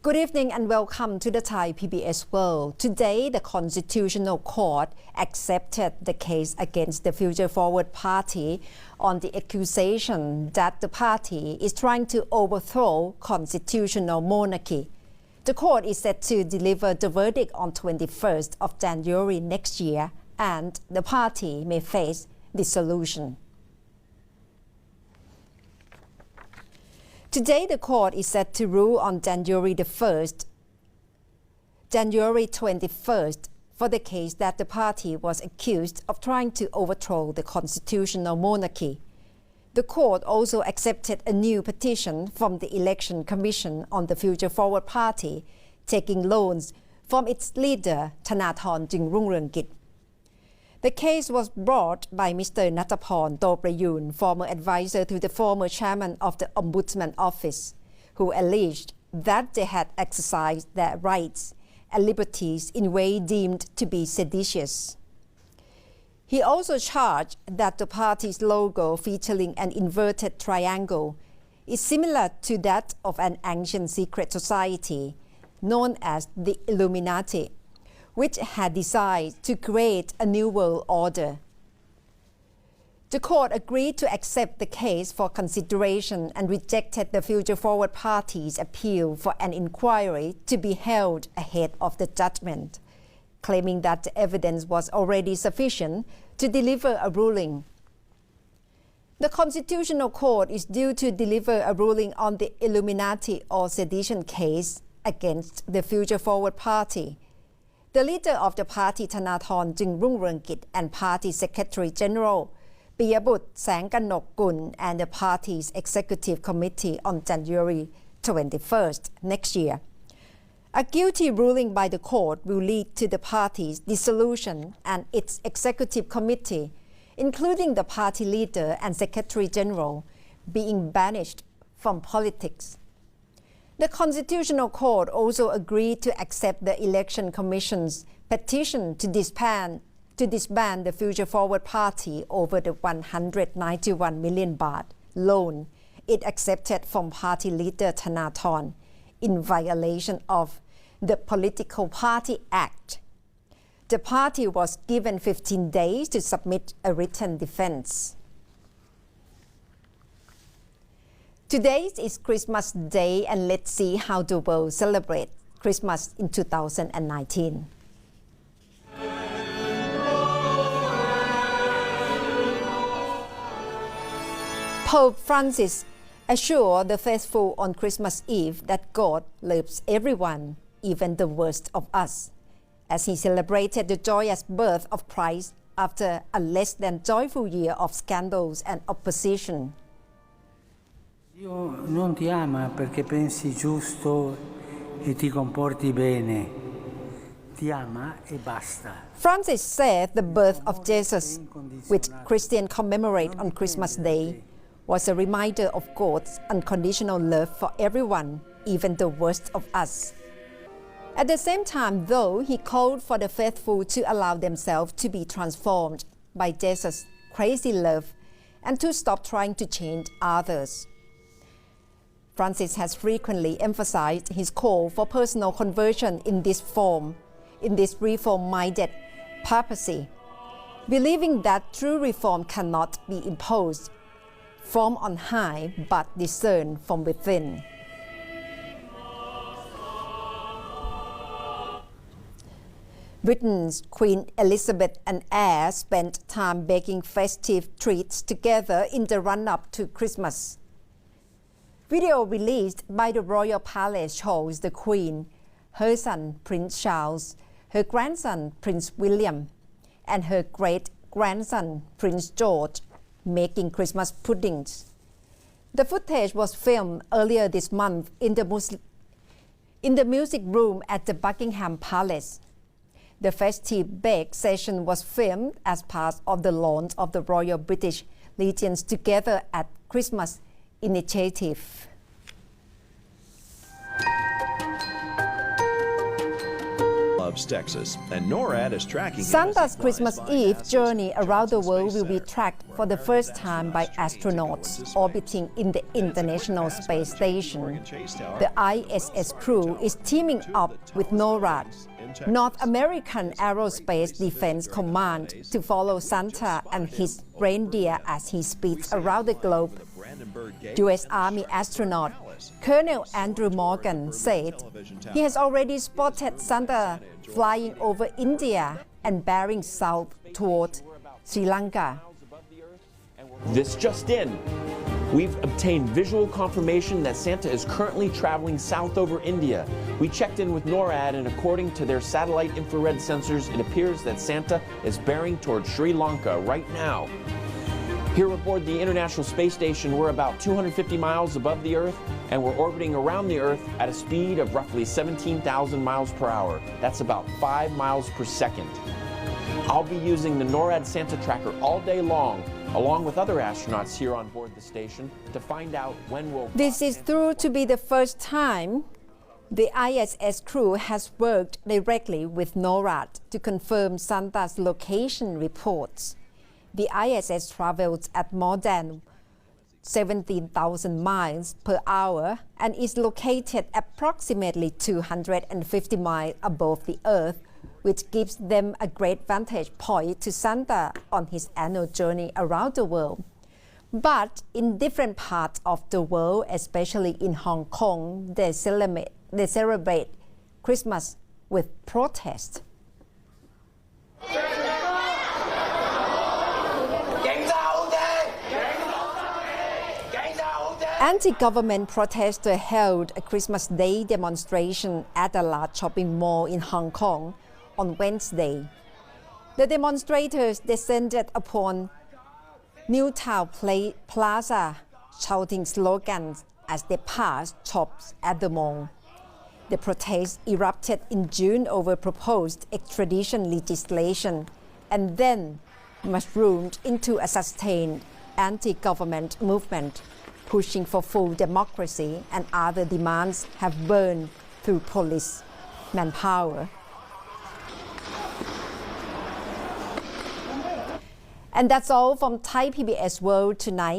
Good evening and welcome to the Thai PBS World. Today, the Constitutional Court accepted the case against the Future Forward Party on the accusation that the party is trying to overthrow constitutional monarchy. The court is set to deliver the verdict on 21st of January next year, and the party may face dissolution. Today, the court is set to rule on January 21st for the case that the party was accused of trying to overthrow the constitutional monarchy. The court also accepted a new petition from the Election Commission on the Future Forward Party, taking loans from its leader, Thanathorn Jingrungrungkit. The case was brought by Mr. Nattaporn Toprayun, former advisor to the former chairman of the Ombudsman Office, who alleged that they had exercised their rights and liberties in ways deemed to be seditious. He also charged that the party's logo, featuring an inverted triangle, is similar to that of an ancient secret society known as the Illuminati, which had decided to create a new world order. The court agreed to accept the case for consideration and rejected the Future Forward Party's appeal for an inquiry to be held ahead of the judgment, claiming that the evidence was already sufficient to deliver a ruling. The Constitutional Court is due to deliver a ruling on the Illuminati or sedition case against the Future Forward Party. The leader of the party, Thanathorn Jingrungrungkit, and Party Secretary General Piyabut Sangkanokgun, and the party's executive committee on January 21st next year. A guilty ruling by the court will lead to the party's dissolution and its executive committee, including the party leader and secretary general, being banished from politics. The Constitutional Court also agreed to accept the Election Commission's petition to disband the Future Forward Party over the 191 million baht loan it accepted from party leader Thanathorn in violation of the Political Party Act. The party was given 15 days to submit a written defense. Today is Christmas Day, and let's see how the world celebrates Christmas in 2019. Pope Francis assured the faithful on Christmas Eve that God loves everyone, even the worst of us, as he celebrated the joyous birth of Christ after a less than joyful year of scandals and opposition. Dio non ti ama perché pensi giusto e ti comporti bene. Ti ama e basta. Francis said the birth of Jesus, which Christians commemorate on Christmas Day, was a reminder of God's unconditional love for everyone, even the worst of us. At the same time, though, he called for the faithful to allow themselves to be transformed by Jesus' crazy love and to stop trying to change others. Francis has frequently emphasized his call for personal conversion in this reform-minded papacy, believing that true reform cannot be imposed from on high but discerned from within. Britain's Queen Elizabeth and heir spent time baking festive treats together in the run-up to Christmas. Video released by the Royal Palace shows the Queen, her son Prince Charles, her grandson Prince William, and her great-grandson Prince George making Christmas puddings. The footage was filmed earlier this month in the music room at the Buckingham Palace. The festive bake session was filmed as part of the launch of the Royal British Legion's Together at Christmas initiative. Phelps, Texas, and NORAD is tracking Santa's Christmas Eve journey around the world will be tracked for the first time by astronauts orbiting in the International Space Station. The ISS crew is teaming up with NORAD, North American Aerospace Defense Command, to follow Santa and his reindeer as he speeds around the globe. U.S. Army astronaut Colonel Andrew Morgan said he has already spotted Santa flying over India and bearing south toward Sri Lanka. This just in. We've obtained visual confirmation that Santa is currently traveling south over India. We checked in with NORAD, and according to their satellite infrared sensors, it appears that Santa is bearing toward Sri Lanka right now. Here aboard the International Space Station, we're about 250 miles above the Earth, and we're orbiting around the Earth at a speed of roughly 17,000 miles per hour. That's about 5 miles per second. I'll be using the NORAD Santa tracker all day long, along with other astronauts here on board the station, to find out when we'll... This is through to be the first time the ISS crew has worked directly with NORAD to confirm Santa's location reports. The ISS travels at more than 17,000 miles per hour and is located approximately 250 miles above the Earth, which gives them a great vantage point to Santa on his annual journey around the world. But in different parts of the world, especially in Hong Kong, they celebrate Christmas with protest. Anti-government protesters held a Christmas Day demonstration at a large shopping mall in Hong Kong on Wednesday. The demonstrators descended upon New Town Plaza, shouting slogans as they passed shops at the mall. The protest erupted in June over proposed extradition legislation and then mushroomed into a sustained anti-government movement, pushing for full democracy, and other demands have burned through police manpower. And that's all from Thai PBS World tonight.